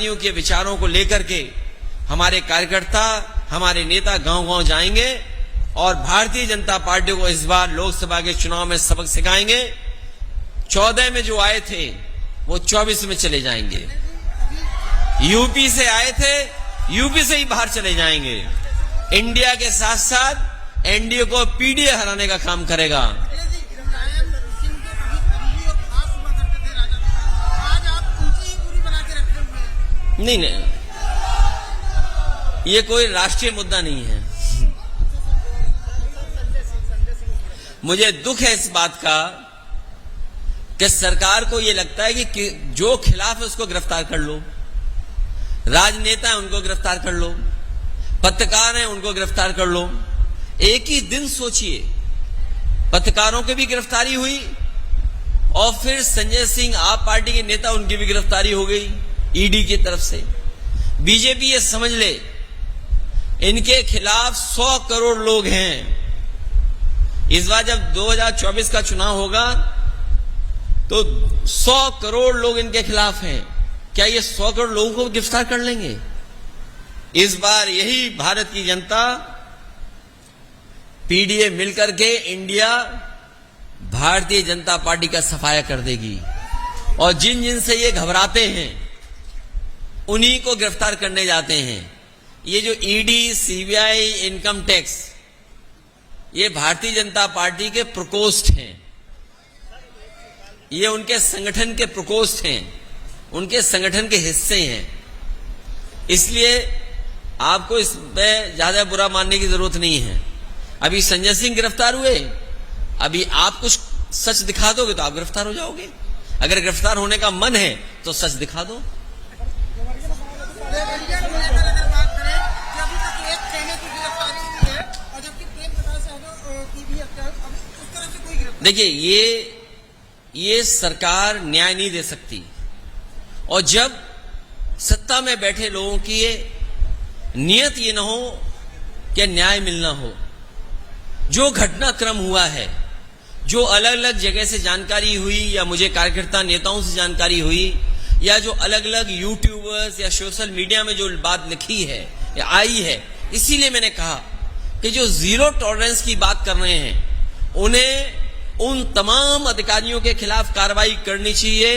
आतंकवादियों के विचारों को लेकर के हमारे कार्यकर्ता, हमारे नेता गांव-गांव जाएंगे और भारतीय जनता पार्टी को इस बार लोकसभा के चुनाव में सबक सिखाएंगे। 14 में जो आए थे वो 24 में चले जाएंगे। यूपी से आए थे, यूपी से ही बाहर चले जाएंगे। इंडिया के साथ साथ एनडीए को पीडीए हराने का काम करेगा। नहीं, ये कोई राष्ट्रीय मुद्दा नहीं है। मुझे दुख है इस बात का कि सरकार को ये लगता है कि जो खिलाफ है उसको गिरफ्तार कर लो, राजनेता है उनको गिरफ्तार कर लो, पत्रकार हैं उनको गिरफ्तार कर लो। एक ही दिन सोचिए, पत्रकारों की भी गिरफ्तारी हुई और फिर संजय सिंह आप पार्टी के नेता, उनकी भी गिरफ्तारी हो गई ईडी की तरफ से। बीजेपी ये समझ ले, इनके खिलाफ 100 करोड़ लोग हैं। इस बार जब 2024 का चुनाव होगा तो 100 करोड़ लोग इनके खिलाफ हैं। क्या ये 100 करोड़ लोगों को गिरफ्तार कर लेंगे? इस बार यही भारत की जनता पीडीए मिलकर के इंडिया भारतीय जनता पार्टी का सफाया कर देगी और जिन जिन से ये घबराते हैं उन्हीं को गिरफ्तार करने जाते हैं। ये जो ईडी, सीबीआई, इनकम टैक्स, ये भारतीय जनता पार्टी के प्रकोष्ठ हैं, ये उनके संगठन के प्रकोष्ठ हैं, उनके संगठन के हिस्से हैं। इसलिए आपको इसमें ज्यादा बुरा मानने की जरूरत नहीं है। अभी संजय सिंह गिरफ्तार हुए, अभी आप कुछ सच दिखा दोगे तो आप गिरफ्तार हो जाओगे। अगर गिरफ्तार होने का मन है तो सच दिखा दो। देखिए, ये सरकार न्याय नहीं दे सकती और जब सत्ता में बैठे लोगों की ये नियत ये ना हो कि न्याय मिलना हो, जो घटनाक्रम हुआ है, जो अलग अलग जगह से जानकारी हुई या मुझे कार्यकर्ता नेताओं से जानकारी हुई या जो अलग अलग यूट्यूबर्स या सोशल मीडिया में जो बात लिखी है या आई है, इसीलिए मैंने कहा कि जो जीरो टॉलरेंस की बात कर रहे हैं उन्हें उन तमाम अधिकारियों के खिलाफ कार्रवाई करनी चाहिए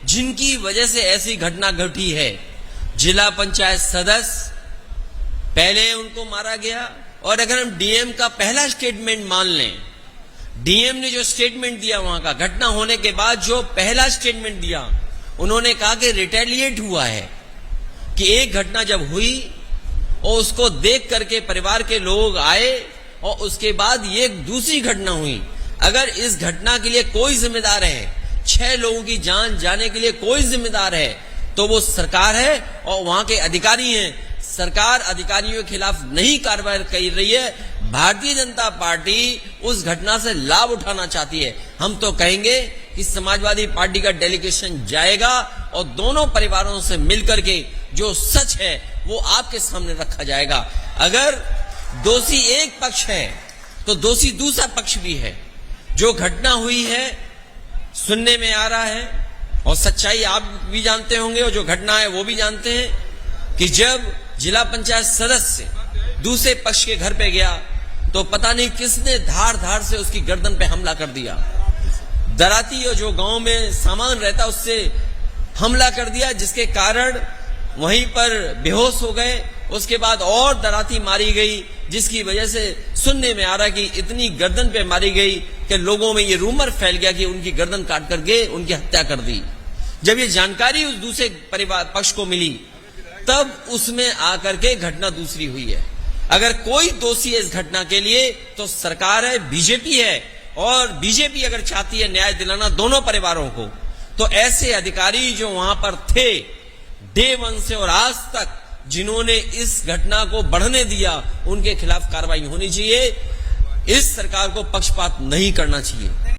जिनकी वजह से ऐसी घटना घटी है। जिला पंचायत सदस्य, पहले उनको मारा गया और अगर हम डीएम का पहला स्टेटमेंट मान लें, डीएम ने जो स्टेटमेंट दिया वहां का घटना होने के बाद जो पहला स्टेटमेंट दिया, उन्होंने कहा कि रिटेलिएट हुआ है, कि एक घटना जब हुई और उसको देख करके परिवार के लोग आए और उसके बाद ये दूसरी घटना हुई। अगर इस घटना के लिए कोई जिम्मेदार है, 6 लोगों की जान जाने के लिए कोई जिम्मेदार है, तो वो सरकार है और वहां के अधिकारी हैं। सरकार अधिकारियों के खिलाफ नहीं कार्रवाई कर रही है। भारतीय जनता पार्टी उस घटना से लाभ उठाना चाहती है। हम तो कहेंगे कि समाजवादी पार्टी का डेलीगेशन जाएगा और दोनों परिवारों से मिलकर के जो सच है वो आपके सामने रखा जाएगा। अगर दोषी एक पक्ष है तो दोषी दूसरा पक्ष भी है। जो घटना हुई है सुनने में आ रहा है और सच्चाई आप भी जानते होंगे और जो घटना है वो भी जानते हैं कि जब जिला पंचायत सदस्य दूसरे पक्ष के घर पे गया तो पता नहीं किसने धार धार से उसकी गर्दन पे हमला कर दिया। दराती और जो गांव में सामान रहता उससे हमला कर दिया, जिसके कारण वहीं पर बेहोश हो गए। उसके बाद और दराती मारी गई, जिसकी वजह से सुनने में आ रहा कि इतनी गर्दन पे मारी गई कि लोगों में ये रूमर फैल गया कि उनकी गर्दन काट करके उनकी हत्या कर दी। जब ये जानकारी उस दूसरे परिवार पक्ष को मिली तब उसमें आकर के घटना दूसरी हुई है। अगर कोई दोषी है इस घटना के लिए तो सरकार है, बीजेपी है, और बीजेपी अगर चाहती है न्याय दिलाना दोनों परिवारों को, तो ऐसे अधिकारी जो वहां पर थे डे 1 से और आज तक जिन्होंने इस घटना को बढ़ने दिया, उनके खिलाफ कार्रवाई होनी चाहिए। इस सरकार को पक्षपात नहीं करना चाहिए।